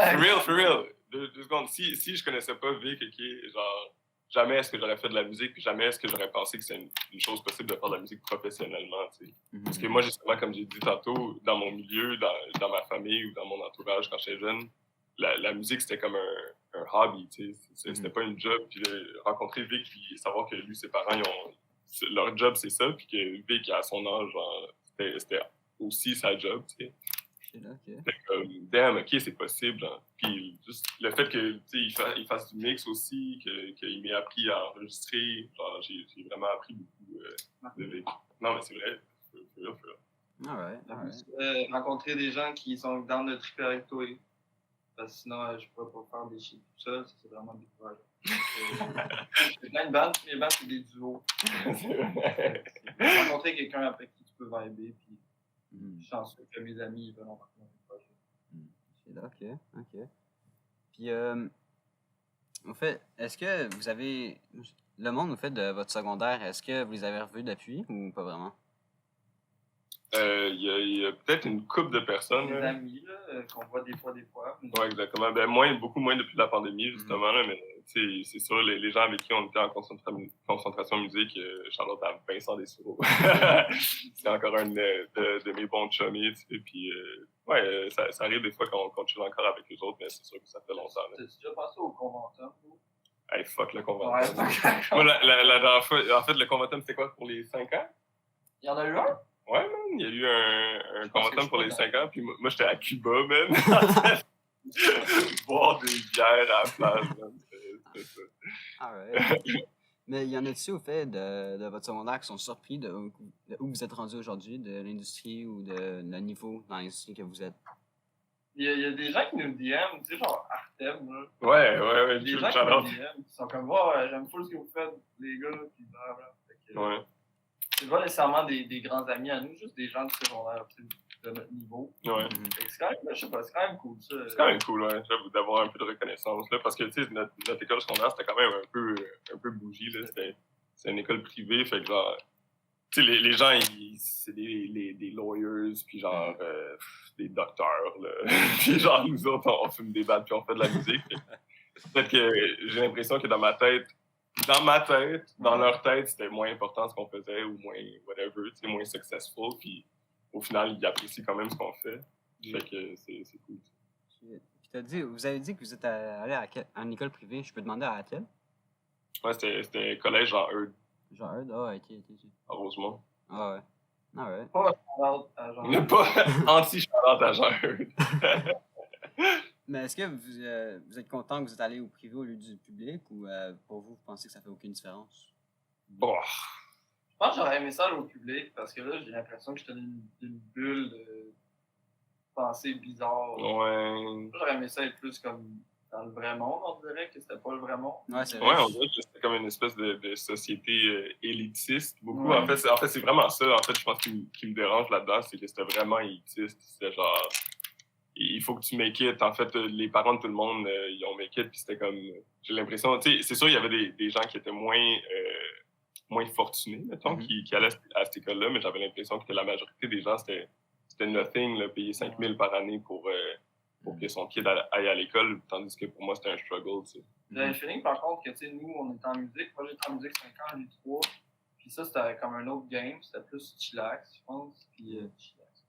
B: real. Deux secondes. Si je connaissais pas Vic, ok, genre, jamais est-ce que j'aurais fait de la musique, puis jamais est-ce que j'aurais pensé que c'est une chose possible de faire de la musique professionnellement, tu sais. Parce que moi, justement, comme j'ai dit tantôt, dans mon milieu, dans ma famille ou dans mon entourage quand j'étais jeune, la musique, c'était comme un hobby, tu sais. C'était pas une job. Puis rencontrer Vic, puis savoir que lui, ses parents, leur job, c'est ça, puis que Vic, à son âge, genre, c'était aussi sa job, tu sais.
A: Ok.
B: Fait comme, damn, ok, c'est possible. Hein. Puis juste le fait que il fasse du mix aussi, qu'il m'ait appris à enregistrer, genre, j'ai vraiment appris beaucoup de Vic. Non, mais c'est vrai.
A: Alright.
C: Rencontrer des gens qui sont dans le triper avec toi. Parce que sinon, je pourrais pas faire des shit tout seul, ça, c'est vraiment décourageant. J'ai plein de bandes, les bandes, c'est des duos. Rencontrer quelqu'un avec qui tu peux vibrer, puis je suis chanceux que mes amis ils veulent en parler dans le projet.
A: Ok. Puis, au fait, est-ce que vous avez... Le monde, au fait, de votre secondaire, est-ce que vous les avez revus depuis ou pas vraiment?
B: Il y a peut-être une couple de personnes.
C: Des
B: là.
C: amis, là, qu'on voit des fois.
B: Ouais, exactement. Ben, beaucoup moins depuis la pandémie, justement. Là, mais c'est sûr, les gens avec qui on était en concentration musique, Charlotte a Vincent Dessureau. C'est encore un de mes bons chummies. Puis, ça arrive des fois qu'on chill encore avec les autres, mais c'est sûr que ça fait longtemps.
C: T'as-tu déjà passé au Conventum?
B: Hey, fuck le Conventum.
C: Ouais, fuck.
B: Moi, la dernière fois, en fait, le Conventum, c'était quoi pour les 5 ans?
C: Il y en a eu un?
B: Ouais, man, il y a eu un Conventum pour les 5 ans, puis moi, j'étais à Cuba, man. Boire des bières à la plage, man. C'était ça.
A: Alright. Mais y en a-tu au fait de votre secondaire qui sont surpris de où vous êtes rendu aujourd'hui, de l'industrie ou de le niveau dans l'industrie que vous êtes?
C: Il y a des gens qui nous DM, tu sais, genre Artem, là.
B: Ouais,
C: Des gens qui nous DM, qui sont comme, j'aime full ce que vous faites, les gars, puis blablabla.
B: Ouais.
C: C'est pas nécessairement des grands amis à nous, juste des gens de secondaire, de notre niveau.
B: Ouais.
C: Fait que c'est quand même, je sais pas, c'est quand même cool, ça.
B: C'est quand même cool, ouais, j'avoue, d'avoir un peu de reconnaissance, là, parce que, tu sais, notre école secondaire, c'était quand même un peu bougie, là. C'est une école privée, fait que, genre, tu sais, les gens, c'est des lawyers, puis genre, des docteurs, là. Puis genre, nous autres, on fume des balles, puis on fait de la musique. Peut-être que j'ai l'impression que dans leur tête, c'était moins important ce qu'on faisait, ou moins whatever, tu sais, moins successful, puis au final, ils apprécient quand même ce qu'on fait. Fait que c'est cool.
A: Puis vous avez dit que vous êtes allé à une école privée. Je peux demander à laquelle?
B: Ouais, c'était collège genre Eud,
A: Genre Eud? Ah, ok.
B: à Rosemont.
A: Ah ouais. Alright.
C: Pas à genre.
B: On n'est pas anti-charlotte à genre Eud.
A: Mais est-ce que vous êtes content que vous êtes allé au privé au lieu du public ou pour vous pensez que ça fait aucune différence?
B: Bon.
C: Je pense que j'aurais aimé ça aller au public parce que là, j'ai l'impression que j'étais dans une bulle de pensée bizarre.
B: Ouais.
C: J'aurais aimé ça être plus comme dans le vrai monde, on dirait que c'était pas le vrai monde.
A: Ouais, c'est
B: Ouais,
A: vrai.
B: on dirait que c'était comme une espèce de société élitiste. Beaucoup.
C: Ouais.
B: En fait, c'est vraiment ça. En fait, je pense qui me dérange là-dedans, c'est que c'était vraiment élitiste. C'était genre, il faut que tu make it. En fait, les parents de tout le monde, ils ont make it. Puis c'était comme, j'ai l'impression, tu sais, c'est sûr, il y avait des gens qui étaient moins fortunés, mettons, qui allaient à cette école-là, mais j'avais l'impression que la majorité des gens, c'était nothing, là, payer 5 000 par année pour que son kid aille à l'école, tandis que pour moi, c'était un struggle, tu sais.
C: J'avais le feeling, par contre, que, tu sais, nous, on était en musique. Moi, j'étais en musique 5 ans, j'ai 3. Puis ça, c'était comme un autre game. C'était plus chillax, je pense. Puis chillax.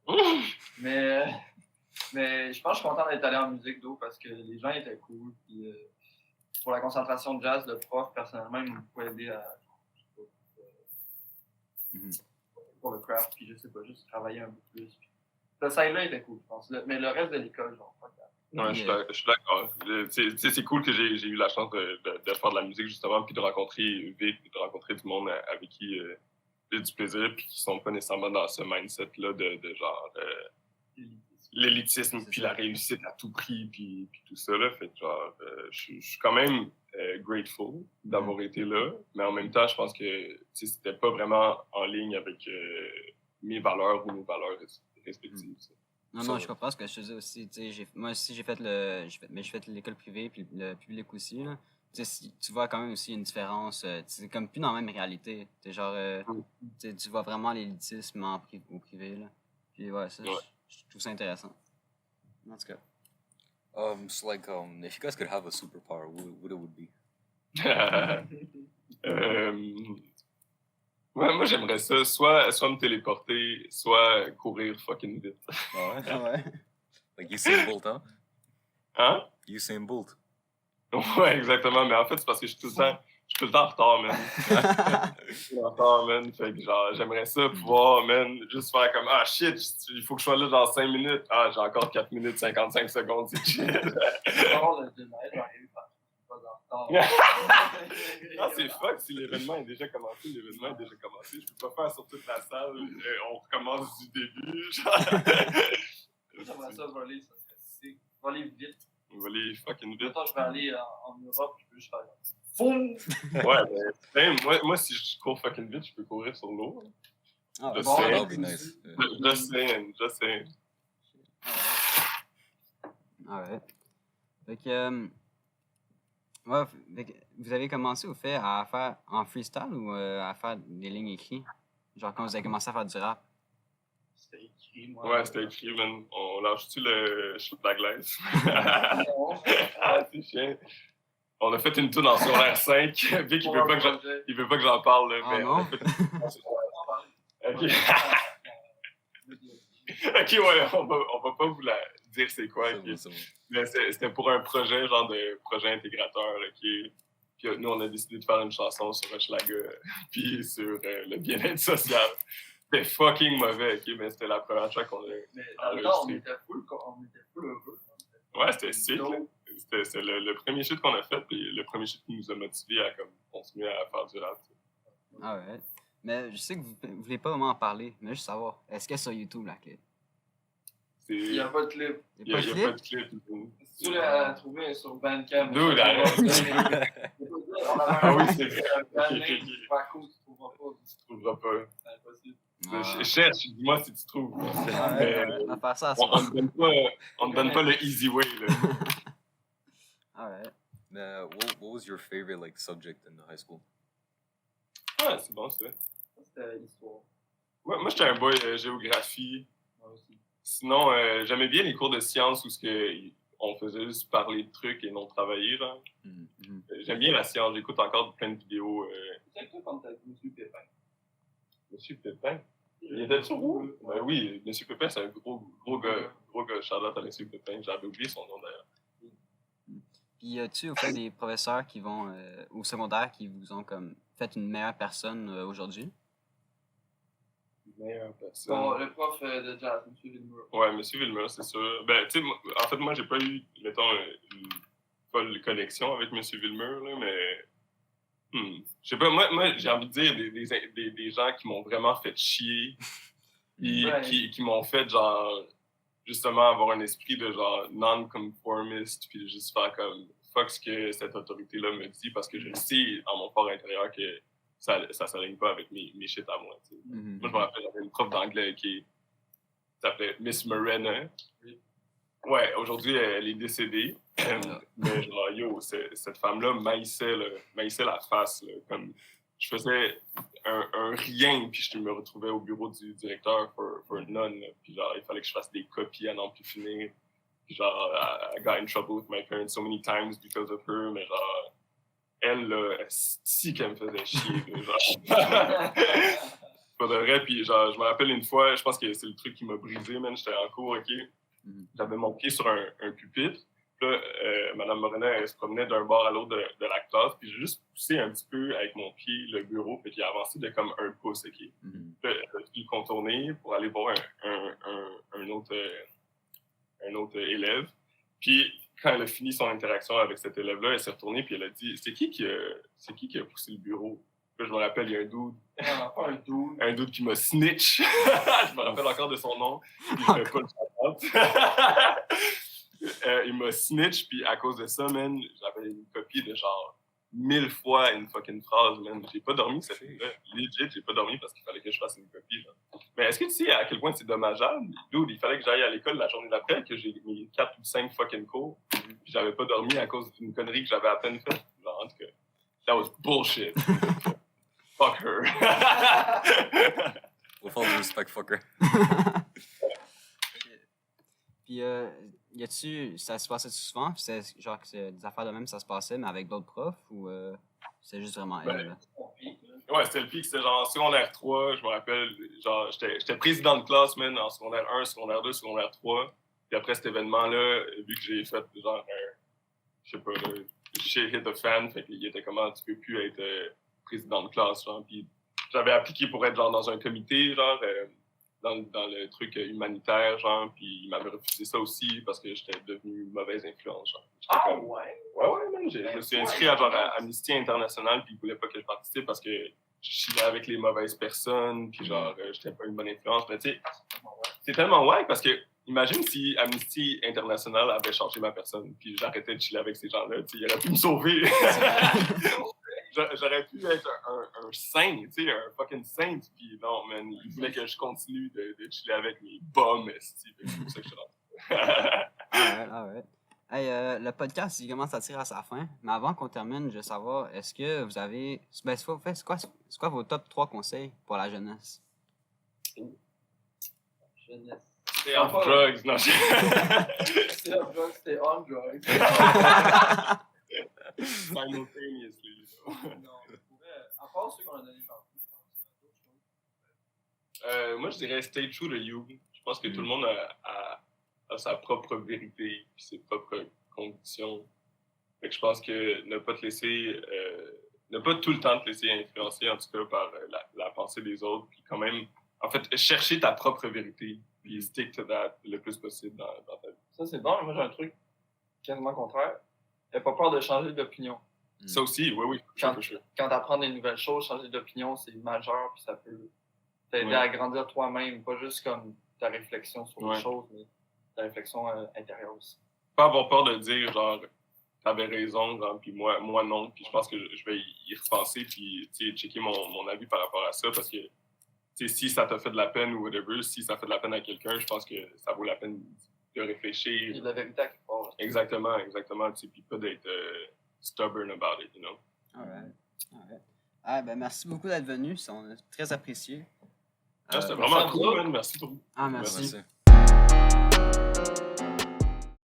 C: Mais je pense que je suis content d'être allé en musique d'eau parce que les gens étaient cool. Puis pour la concentration de jazz, le prof, personnellement, il m'a beaucoup aidé à. Pour le craft, puis je sais pas, juste travailler un peu plus. Puis, ce side-là était cool, je pense. Mais le reste de l'école, genre, pas grave.
B: Ouais, je suis d'accord. C'est cool que j'ai eu la chance de faire de la musique, justement, puis de rencontrer Vic, de rencontrer du monde avec qui j'ai du plaisir, puis qui sont pas nécessairement dans ce mindset-là de genre l'élitisme, puis la réussite à tout prix, puis tout ça, là. Fait que, genre, je suis quand même grateful d'avoir été là, mais en même temps, je pense que c'était pas vraiment en ligne avec mes valeurs ou nos valeurs respectives.
A: Non, je comprends ce que je te dis aussi. Moi aussi, j'ai fait l'école privée puis le public aussi. Là. Tu vois quand même aussi une différence. C'est comme plus dans la même réalité. Genre, tu vois vraiment l'élitisme au privé. Là. Puis ouais, ça, je trouve ça intéressant. En tout cas.
D: So like, if you guys could have a superpower, what it would be?
B: Moi, j'aimerais ça, soit me téléporter, soit courir fucking vite.
A: Ouais.
D: Like Usain Bolt, hein?
B: Hein?
D: Usain Bolt.
B: Ouais, exactement. Mais en fait, c'est parce que je suis tout le temps en retard, man. Je suis en retard, man. Fait que genre, j'aimerais ça pouvoir, man, juste faire comme, ah shit, il faut que je sois là dans 5 minutes. Ah, j'ai encore 4 minutes 55 secondes, c'est shit. Non, c'est fuck si l'événement est déjà commencé. Je peux pas faire sur toute la salle. On recommence du début.
C: J'aimerais ça voler, ça serait sick. Voler vite.
B: Voler fucking vite.
C: Maintenant, je vais aller en Europe, je peux juste faire FOUM!
B: Ouais, moi, si je cours fucking vite, je peux courir sur l'eau.
A: Ah,
B: Just
A: bon,
B: saying.
D: That would be nice.
B: Just saying.
A: Alright. Fait que, ouais, vous avez commencé au fait à faire en freestyle ou à faire des lignes écrites? Genre quand vous avez commencé à faire du rap?
C: C'était écrit, moi.
B: Ouais, c'était écrit, man. On lâche-tu la glace?
C: Non.
B: Ah, c'est chiant. On a fait une tune en secondaire 5. Vic, il veut pas que j'en parle, là,
A: Ah
B: mais
A: non?
B: on a fait une tune en secondaire 5. OK. OK, ouais, on va pas vous la dire c'est quoi.
D: C'est
B: OK.
D: bon, c'est bon.
B: Mais c'était pour un projet, genre de projet intégrateur, là, Puis nous, on a décidé de faire une chanson sur Hochelaga, puis sur le bien-être social. C'était fucking mauvais, OK, mais c'était la première fois qu'on a
C: Mais dans le temps, on
B: enregistré.
C: était full heureux.
B: Ouais, c'était sick, là. C'était le premier shit qu'on a fait, puis le premier shit qui nous a motivés à comme, continuer à faire du rap.
A: Ah ouais. Mais je sais que vous voulez pas vraiment en parler, mais juste savoir, est-ce qu'il y a sur YouTube la clip?
C: Il n'y a pas de clip.
A: Il
B: Il
A: y a
B: n'y
A: pas
B: a
A: de
B: pas
A: clip?
B: de clip.
C: Si tu l'as trouvé sur Bandcamp.
B: Dude, arrête. Ah oui, c'est vrai.
C: Pas cool, tu trouveras pas.
B: Tu trouveras pas.
C: C'est impossible.
A: Ah.
B: Cherche, dis-moi si tu trouves.
A: Ouais, on va faire ça à
B: On
A: soir.
B: ne donne pas le easy way, là.
A: Alright.
D: What was your favorite like subject in the high school?
B: Ouais, c'est bon, ça.
C: C'était l'histoire.
B: Moi j'étais un boy géographie.
C: Moi aussi.
B: Sinon, j'aimais bien les cours de sciences où on faisait juste parler de trucs et non travailler, genre. J'aime bien la science, j'écoute encore plein de vidéos.
C: C'est quoi quand t'as M. Pépin?
B: Monsieur Pépin? Il était sur où? Ben oui, Monsieur Pépin, c'est un gros gars. Charlotte à Monsieur Pépin. J'avais oublié son nom d'ailleurs.
A: Puis as-tu au fait des professeurs qui vont au secondaire qui vous ont comme fait une meilleure personne aujourd'hui?
B: Meilleure personne.
C: Bon, le prof de jazz, M. Villemur.
B: Ouais, M. Villemur, c'est sûr. Ben, tu sais, en fait, moi, j'ai pas eu, mettons, une folle connexion avec M. Villemur, là, mais. Je sais pas, moi j'ai envie de dire des gens qui m'ont vraiment fait chier, puis qui m'ont fait, genre, justement, avoir un esprit de, genre, non-conformiste, puis juste faire comme, fuck ce que cette autorité-là me dit, parce que je sais, en mon fort intérieur, que ça s'aligne pas avec mes shit à moi, tu sais. Moi, je me rappelle, j'avais une prof d'anglais qui s'appelait Miss Morena. Ouais, aujourd'hui, elle est décédée. Mais genre, yo, cette femme-là maïssait la face. Là, comme, je faisais un rien, puis je me retrouvais au bureau du directeur for none. Là, puis genre, il fallait que je fasse des copies à n'en plus finir. Puis genre, I got in trouble with my parents so many times because of her. Mais genre, elle, là, si qu'elle me faisait chier. Genre. Pas de vrai. Puis genre, je me rappelle une fois, je pense que c'est le truc qui m'a brisé, man. J'étais en cours, OK? J'avais mon pied sur un pupitre. Puis là, Mme Morena, elle se promenait d'un bord à l'autre de la classe. Puis j'ai juste poussé un petit peu avec mon pied le bureau. Puis il a avancé de comme un pouce, OK? Puis là, elle a dû le contourner pour aller voir un autre élève. Puis quand elle a fini son interaction avec cet élève-là, elle s'est retournée puis elle a dit « C'est qui qui a poussé le bureau? » Puis je me rappelle, il y a un dude.
C: Pas un dude.
B: Un dude qui m'a snitch. Je me rappelle encore de son nom. Puis je fais pas le shout-out. Il m'a snitch, puis à cause de ça, man, j'avais une copie de genre 1000 fois une fucking phrase, man. J'ai pas dormi cette nuit-là. Legit, j'ai pas dormi parce qu'il fallait que je fasse une copie. Genre. Mais est-ce que tu sais à quel point c'est dommageable? Dude, il fallait que j'aille à l'école la journée d'après, que j'ai mis 4 ou 5 fucking cours, puis j'avais pas dormi à cause d'une connerie que j'avais à peine faite. Genre, en tout cas, that was bullshit. Fuck her.
D: With all due respect, fucker.
A: Puis, y a-tu, ça se passait souvent? Puis c'est genre que des affaires de même, ça se passait, mais avec d'autres profs ou c'est juste vraiment elle? Là?
B: Ouais, c'était le pic. C'était genre en secondaire 3, je me rappelle. Genre, j'étais président de classe, man, en secondaire 1, secondaire 2, secondaire 3. Puis après cet événement-là, vu que j'ai fait genre je sais pas, shit hit the fan, fait qu'il était comment tu peux plus être président de classe, genre. Puis j'avais appliqué pour être genre dans un comité, genre. Dans le truc humanitaire, genre, puis il m'avait refusé ça aussi parce que j'étais devenu une mauvaise influence, genre.
C: Ouais?
B: Ouais, man, je me suis inscrit à genre à Amnesty International, puis il voulait pas que je participe parce que je chillais avec les mauvaises personnes, puis genre, j'étais pas une bonne influence, mais tu sais, c'est tellement wack parce que, imagine si Amnesty International avait changé ma personne, puis j'arrêtais de chiller avec ces gens-là, tu sais, il aurait pu me sauver. J'aurais pu être un saint, tu sais, un fucking saint, puis non, man, il voulait que je continue de chiller avec mes bums, c'est pour ça que je suis rentré.
A: Alright. Hey, le podcast, il commence à tirer à sa fin, mais avant qu'on termine, je veux savoir, est-ce que vous avez... Ben, c'est quoi vos top 3 conseils pour la jeunesse?
C: jeunesse.
B: Stay off drugs, non.
C: Stay off drugs, stay on drugs.
B: Simultaneously.
C: Non, à part ceux qu'on a donné tantôt, je pense qu'il y a d'autres choses.
B: Moi, je dirais stay true to you. Je pense que tout le monde a sa propre vérité puis ses propres convictions. Fait que je pense que ne pas te laisser, ne pas tout le temps te laisser influencer, en tout cas, par la pensée des autres, puis quand même, en fait, chercher ta propre vérité, puis stick to that le plus possible dans ta vie.
C: Ça, c'est bon. Moi, j'ai un truc quasiment contraire. N'aie pas peur de changer d'opinion.
B: Ça aussi, oui,
C: Quand tu apprends des nouvelles choses, changer d'opinion, c'est majeur, puis ça peut t'aider à grandir toi-même, pas juste comme ta réflexion sur les choses, mais ta réflexion intérieure aussi.
B: Pas avoir peur de dire, genre, t'avais raison, genre, puis moi non, puis je pense que je vais y repenser, puis checker mon avis par rapport à ça, parce que si ça t'a fait de la peine ou whatever, si ça fait de la peine à quelqu'un, je pense que ça vaut la peine de réfléchir.
C: Il y a de la vérité à quelque part.
B: Exactement, puis pas d'être stubborn about it, you know.
A: Alright. Ah, ben merci beaucoup d'être venu, on a très apprécié.
B: C'était vraiment cool, man. Merci pour vous.
A: Ah, merci.
D: Merci.